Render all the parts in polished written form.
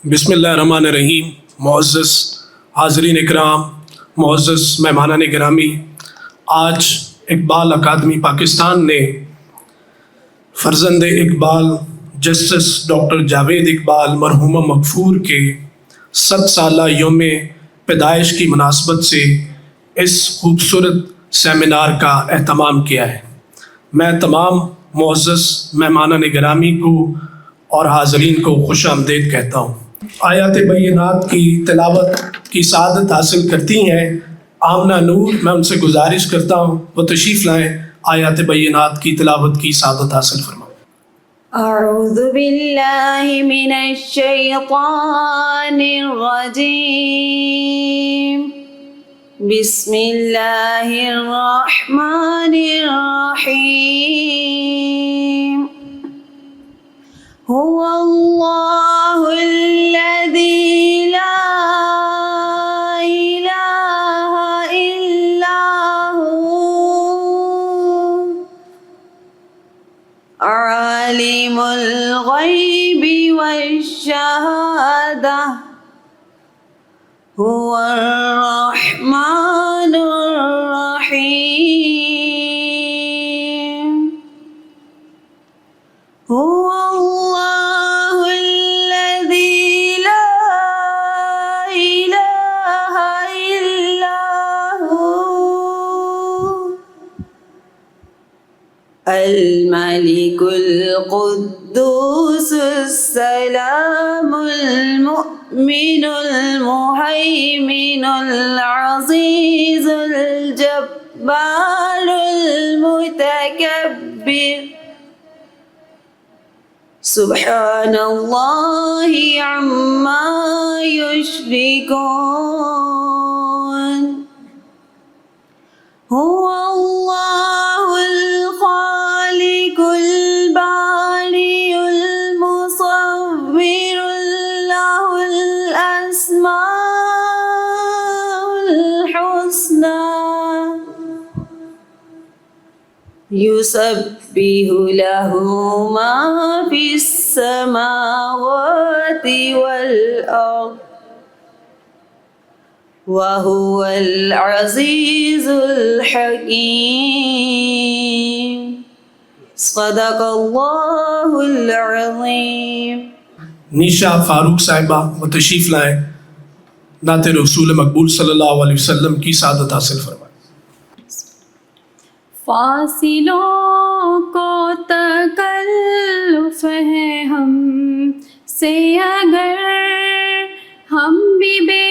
بسم اللہ الرحمن الرحیم۔ معزز حاضرین اکرام، معزز مہمانان گرامی، آج اقبال اکادمی پاکستان نے فرزند اقبال جسٹس ڈاکٹر جاوید اقبال مرحوم مغفور کے 100 سالہ یوم پیدائش کی مناسبت سے اس خوبصورت سیمینار کا اہتمام کیا ہے۔ میں تمام معزز مہمانان گرامی کو اور حاضرین کو خوش آمدید کہتا ہوں۔ آیات بینات کی تلاوت کی سعادت حاصل کرتی ہیں آمنہ نور، میں ان سے گزارش کرتا ہوں وہ تشریف لائیں، آیات بینات کی تلاوت کی سعادت حاصل فرمائیں۔ اعوذ باللہ من الشیطان الرجیم، بسم اللہ الرحمن الرحیم۔ هو اللہ الذی لا الہ الا هو عالم الغیب والشہادہ هو الرحمن الرحیم۔ هو اللہ الذی لا الہ الا هو الملك القدوس السلام المؤمن المهيمن العزيز الجبار المتكبر، سبحان اللہ عما يشركون۔ هو اللہ الخالق البارئ المصور، له الأسماء الحسنى، يسبح له ما في السماوات والأرض وهو العزيز الحكيم۔ صدق اللہ العظیم۔ نیشا فاروق صاحبہ وہ تشریف لائیں، نعت رسول مقبول صلی اللہ علیہ وسلم کی سعادت حاصل فرمائیں۔ فاصلوں کو تکلف ہے ہم سے اگر، ہم بھی بے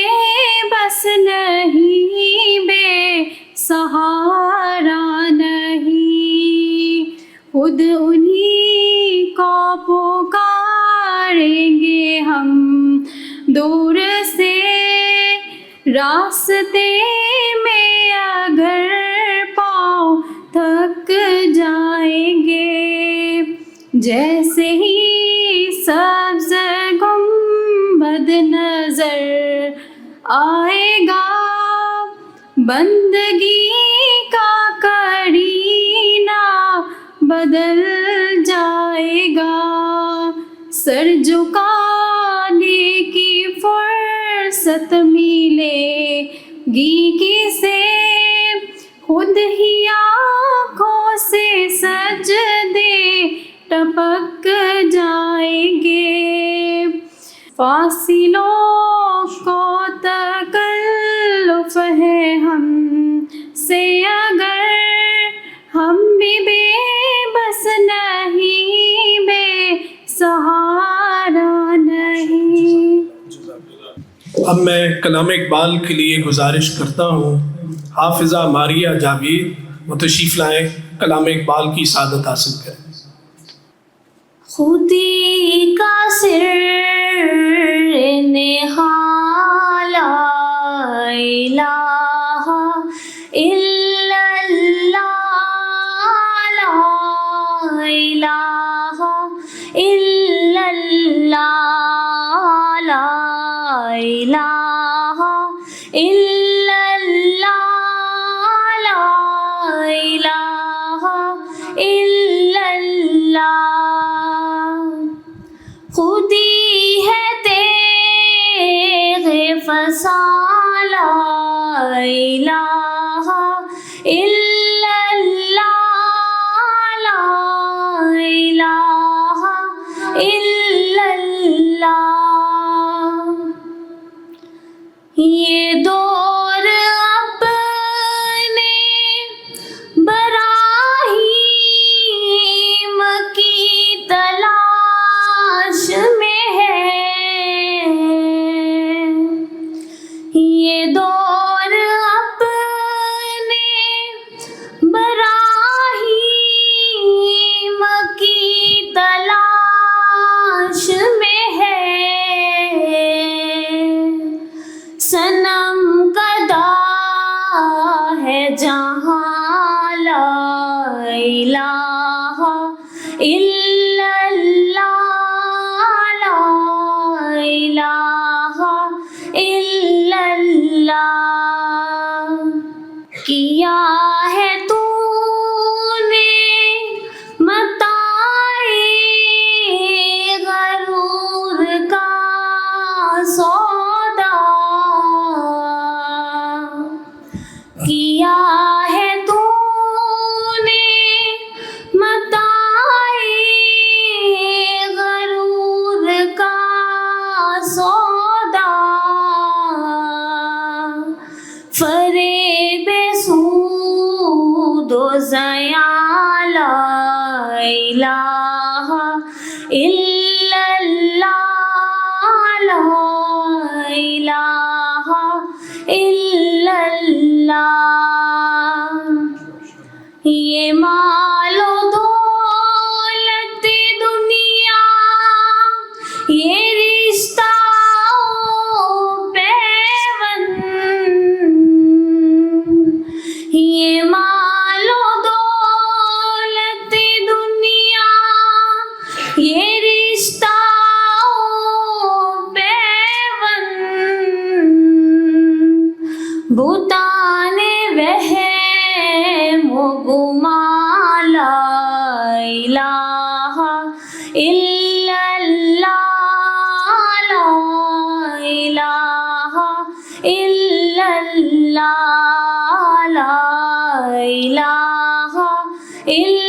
بس نہیں، بے سہارا نہیں، خود انہی کو پکاریں گے ہم دور سے، راستے میں اگر پاؤں تھک جائیں گے، جیسے ہی سبز گنبد نظر آئے گا، بندگی کا کرینہ بدل جائے گا، سر جھکانے کی فرصت ملے گی کسے، خود ہی آنکھوں سے سجدے ٹپک جائیں گے۔ فاصلوں کو تکلف ہے ہم سے اگر، ہم بھی بے بس نہیں، بے سہارا نہیں۔ اب میں کلام اقبال کے لیے گزارش کرتا ہوں حافظہ ماریہ جاوید وہ تشریف لائیں، کلام اقبال کی سعادت حاصل کریں۔ خودی کا سر نہا لا الہ الا اللہ، لا الہ الا اللہ، لا الہ الا اللہ، لا الہ الا اللہ۔ خودی ہے تیری الا اللہ. یہ دور اپنے براہیم کی تلاش میں ہے. یہ دور اپنے براہیم کی تلاش میں ہے. صنم کدا ہے جہاں لا الہ الا اللہ، لا الہ الا اللہ. کیا ہے تو نے متاع غرور کا سودا، کیا ہے تو نے متاع غرور کا سودا. فریب سود و زیاں لا الہ الا اللہ، لا الہ الا اللہ. یہ مال و دولت دنیا، یہ رشتہ و پیوند، یہ مال و دولت دنیا، یہ رشتہ و پیوند. بتان وہم و گمان لا الہ الا اللہ، لا الہ الا اللہ، لا الہ الا